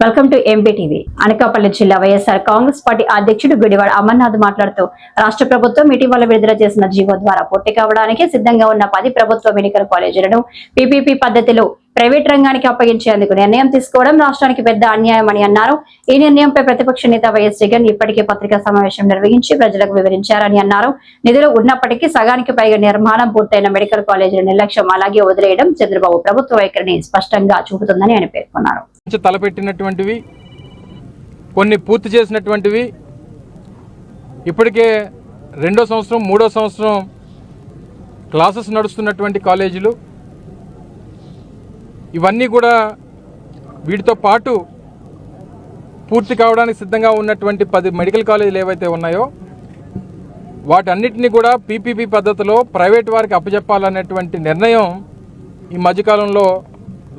Welcome to ఎంపీటీవీ. Anakapalli జిల్లా YSR Congress party అధ్యక్షుడు గుడివాడ అమర్నాథ్ మాట్లాడుతూ రాష్ట్ర ప్రభుత్వం ఇటీవల విడుదల చేసిన జీవో ద్వారా పూర్తి కావడానికి సిద్ధంగా ఉన్న 10 ప్రభుత్వ మెడికల్ కాలేజీలను పీపీపీ పద్ధతిలో ప్రైవేట్ రంగానికి అప్పగించేందుకు నిర్ణయం తీసుకోవడం రాష్ట్రానికి పెద్ద అన్యాయమని అన్నారు. ఈ నిర్ణయంపై ప్రతిపక్ష నేత వైఎస్ జగన్ ఇప్పటికే పత్రికా సమావేశం నిర్వహించి ప్రజలకు వివరించారని అన్నారు. నిధులు ఉన్నప్పటికీ సగానికి పైగా నిర్మాణం పూర్తయిన మెడికల్ కాలేజీల నిర్లక్ష్యం అలాగే వదిలేయడం చంద్రబాబు ప్రభుత్వ వైఖరిని స్పష్టంగా చూపుతుందని ఆయన పేర్కొన్నారు. తలపెట్టినటువంటివి కొన్ని పూర్తి చేసినటువంటివి ఇప్పటికే 2వ సంవత్సరం 3వ సంవత్సరం క్లాసెస్ నడుస్తున్నటువంటి కాలేజీలు ఇవన్నీ కూడా వీటితో పాటు పూర్తి కావడానికి సిద్ధంగా ఉన్నటువంటి 10 మెడికల్ కాలేజీలు ఏవైతే ఉన్నాయో వాటన్నిటిని కూడా పీపీపీ పద్ధతిలో ప్రైవేట్ వారికి అప్పచెప్పాలనేటువంటి నిర్ణయం ఈ మధ్యకాలంలో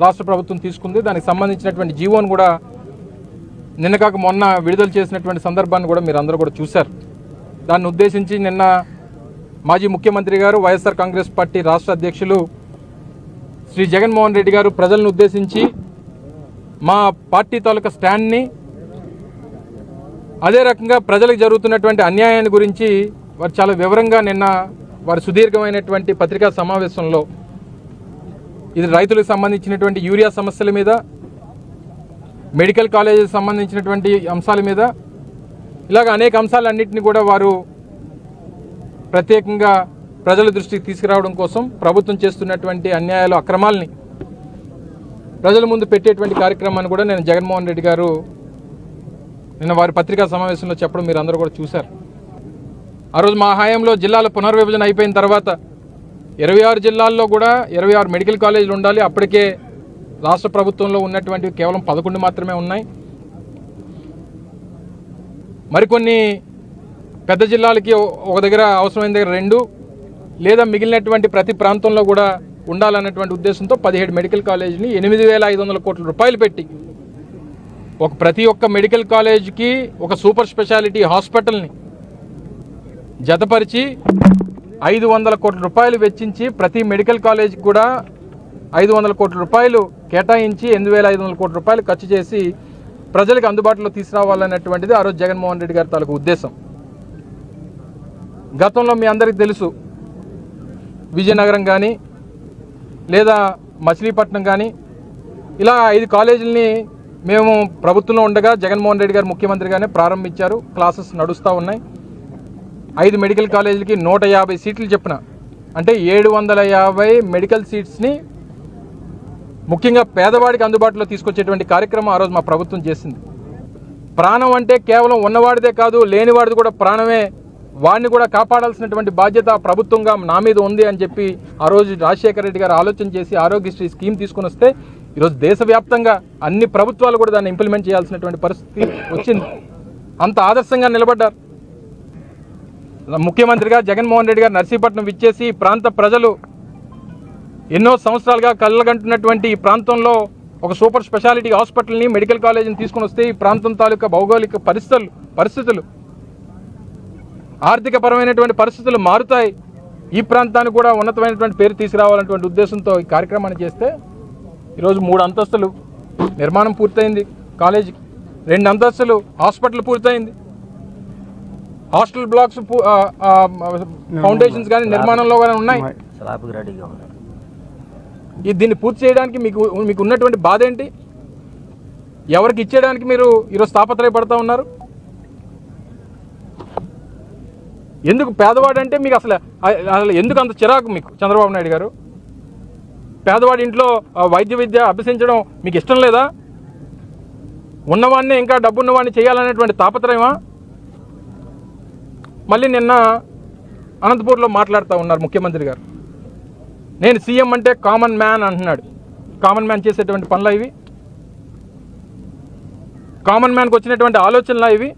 రాష్ట్ర ప్రభుత్వం తీసుకుంది. దానికి సంబంధించినటువంటి జీవోను కూడా నిన్న కాక మొన్న విడుదల చేసినటువంటి సందర్భాన్ని కూడా మీరు అందరూ కూడా చూశారు. దాన్ని ఉద్దేశించి నిన్న మాజీ ముఖ్యమంత్రి గారు వైఎస్ఆర్ కాంగ్రెస్ పార్టీ రాష్ట్ర అధ్యక్షులు శ్రీ జగన్మోహన్ రెడ్డి గారు ప్రజలను ఉద్దేశించి మా పార్టీ తాలూకా స్టాండ్ని, అదే రకంగా ప్రజలకు జరుగుతున్నటువంటి అన్యాయాన్ని గురించి వారు చాలా వివరంగా నిన్న వారి సుదీర్ఘమైనటువంటి పత్రికా సమావేశంలో ఇది రైతులకు సంబంధించినటువంటి యూరియా సమస్యల మీద, మెడికల్ కాలేజీకి సంబంధించినటువంటి అంశాల మీద, ఇలాగ అనేక అంశాలన్నింటినీ కూడా వారు ప్రత్యేకంగా ప్రజల దృష్టికి తీసుకురావడం కోసం ప్రభుత్వం చేస్తున్నటువంటి అన్యాయాలు, అక్రమాలని ప్రజల ముందు పెట్టేటువంటి కార్యక్రమాన్ని కూడా నేను జగన్మోహన్ రెడ్డి గారు నిన్న వారి పత్రికా సమావేశంలో చెప్పడం మీరు అందరూ కూడా చూశారు. ఆ రోజు మా హయాంలో జిల్లాల పునర్విభజన అయిపోయిన తర్వాత 26 జిల్లాల్లో కూడా 26 మెడికల్ కాలేజీలు ఉండాలి. అప్పటికే రాష్ట్ర ప్రభుత్వంలో ఉన్నటువంటి కేవలం 11 మాత్రమే ఉన్నాయి. మరికొన్ని పెద్ద జిల్లాలకి ఒక దగ్గర అవసరమైన దగ్గర 2 లేదా మిగిలినటువంటి ప్రతి ప్రాంతంలో కూడా ఉండాలన్నటువంటి ఉద్దేశంతో 17 మెడికల్ కాలేజీని 8,500 కోట్ల రూపాయలు పెట్టి ప్రతి ఒక్క మెడికల్ కాలేజీకి ఒక సూపర్ స్పెషాలిటీ హాస్పిటల్ని జతపరిచి 500 కోట్ల రూపాయలు వెచ్చించి ప్రతి మెడికల్ కాలేజీకి కూడా 500 కోట్ల రూపాయలు కేటాయించి 8,500 కోట్ల రూపాయలు ఖర్చు చేసి ప్రజలకు అందుబాటులో తీసుకురావాలన్నటువంటిది ఆ రోజు జగన్మోహన్ రెడ్డి గారి తాలూకు ఉద్దేశం. గతంలో మీ అందరికీ తెలుసు, విజయనగరం కానీ లేదా మచిలీపట్నం కానీ ఇలా 5 కాలేజీలని మేము ప్రభుత్వంలో ఉండగా జగన్మోహన్ రెడ్డి గారు ముఖ్యమంత్రిగానే ప్రారంభించారు. క్లాసెస్ నడుస్తూ ఉన్నాయి. 5 మెడికల్ కాలేజీలకి 150 సీట్లు చెప్పిన, అంటే 750 మెడికల్ సీట్స్ని ముఖ్యంగా పేదవాడికి అందుబాటులో తీసుకొచ్చేటువంటి కార్యక్రమం ఆ రోజు మా ప్రభుత్వం చేసింది. ప్రాణం అంటే కేవలం ఉన్నవాడిదే కాదు, లేనివాడిది కూడా ప్రాణమే. వాడిని కూడా కాపాడాల్సినటువంటి బాధ్యత ప్రభుత్వంగా నా మీద ఉంది అని చెప్పి ఆ రోజు రాజశేఖర రెడ్డి గారు ఆలోచన చేసి ఆరోగ్యశ్రీ స్కీమ్ తీసుకొని వస్తే ఈరోజు దేశవ్యాప్తంగా అన్ని ప్రభుత్వాలు కూడా దాన్ని ఇంప్లిమెంట్ చేయాల్సినటువంటి పరిస్థితి వచ్చింది. అంత ఆదర్శంగా నిలబడ్డారు. ముఖ్యమంత్రిగా జగన్మోహన్ రెడ్డి గారు నర్సీపట్నం విచ్చేసి ప్రాంత ప్రజలు ఎన్నో సంవత్సరాలుగా కళ్ళగంటున్నటువంటి ఈ ప్రాంతంలో ఒక సూపర్ స్పెషాలిటీ హాస్పిటల్ని, మెడికల్ కాలేజీని తీసుకుని వస్తే ఈ ప్రాంతం తాలూకా భౌగోళిక పరిస్థితులు ఆర్థిక పరమైనటువంటి పరిస్థితులు మారుతాయి, ఈ ప్రాంతానికి కూడా ఉన్నతమైనటువంటి పేరు తీసుకురావాలన్నటువంటి ఉద్దేశంతో ఈ కార్యక్రమాన్ని చేస్తే ఈరోజు 3 అంతస్తులు నిర్మాణం పూర్తయింది కాలేజీకి, 2 అంతస్తులు హాస్పిటల్ పూర్తయింది, హాస్టల్ బ్లాక్స్ ఫౌండేషన్స్ కానీ నిర్మాణంలో కానీ ఉన్నాయి. దీన్ని పూర్తి చేయడానికి మీకు ఉన్నటువంటి బాధ ఏంటి? ఎవరికి ఇచ్చేయడానికి మీరు ఈరోజు తాపత్రయపడతా ఉన్నారు? ఎందుకు పేదవాడు అంటే మీకు అసలు ఎందుకు అంత చిరాకు మీకు చంద్రబాబు నాయుడు గారు? పేదవాడి ఇంట్లో వైద్య విద్య అభ్యసించడం మీకు ఇష్టం లేదా? ఉన్నవాడిని ఇంకా డబ్బున్నవాడిని చేయాలనేటువంటి తాపత్రయమా? మళ్ళీ నిన్న అనంతపూర్లో మాట్లాడుతూ ఉన్నారు ముఖ్యమంత్రి గారు. నేను సీఎం అంటే కామన్ మ్యాన్ అంటున్నాడు. కామన్ మ్యాన్ చేసేటువంటి పనులా ఇవి? కామన్ మ్యాన్కి వచ్చినటువంటి ఆలోచనలా ఇవి?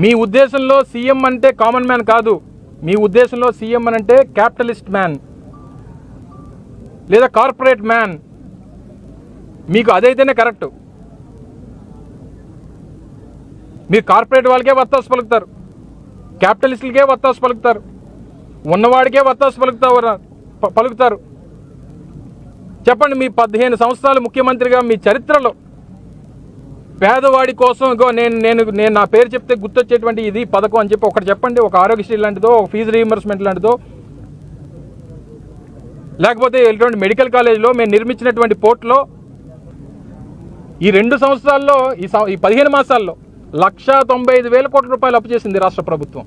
మీ ఉద్దేశంలో సీఎం అంటే కామన్ మ్యాన్ కాదు, మీ ఉద్దేశంలో సీఎం అని అంటే క్యాపిటలిస్ట్ మ్యాన్ లేదా కార్పొరేట్ మ్యాన్. మీకు అదైతేనే కరెక్టు. మీరు కార్పొరేట్ వాళ్ళకే వత్తాసు పలుకుతారు, క్యాపిటలిస్టులకే వత్తాసు పలుకుతారు, ఉన్నవాడికే వత్తాసు పలుకుతారు. చెప్పండి, మీ 15 సంవత్సరాలు ముఖ్యమంత్రిగా మీ చరిత్రలో పేదవాడి కోసం ఇగో నేను నా పేరు చెప్తే గుర్తొచ్చేటువంటి ఇది పథకం అని చెప్పి ఒకటి చెప్పండి. ఒక ఆరోగ్యశ్రీ లాంటిదో, ఒక ఫీజు రీయింబర్స్మెంట్ లాంటిదో, లేకపోతే ఇటువంటి మెడికల్ కాలేజ్లో మేము నిర్మించినటువంటి పోర్ట్లో ఈ 2 సంవత్సరాల్లో ఈ 15 మాసాల్లో 1,95,000 కోట్ల రూపాయలు అప్పు చేసింది రాష్ట్ర ప్రభుత్వం.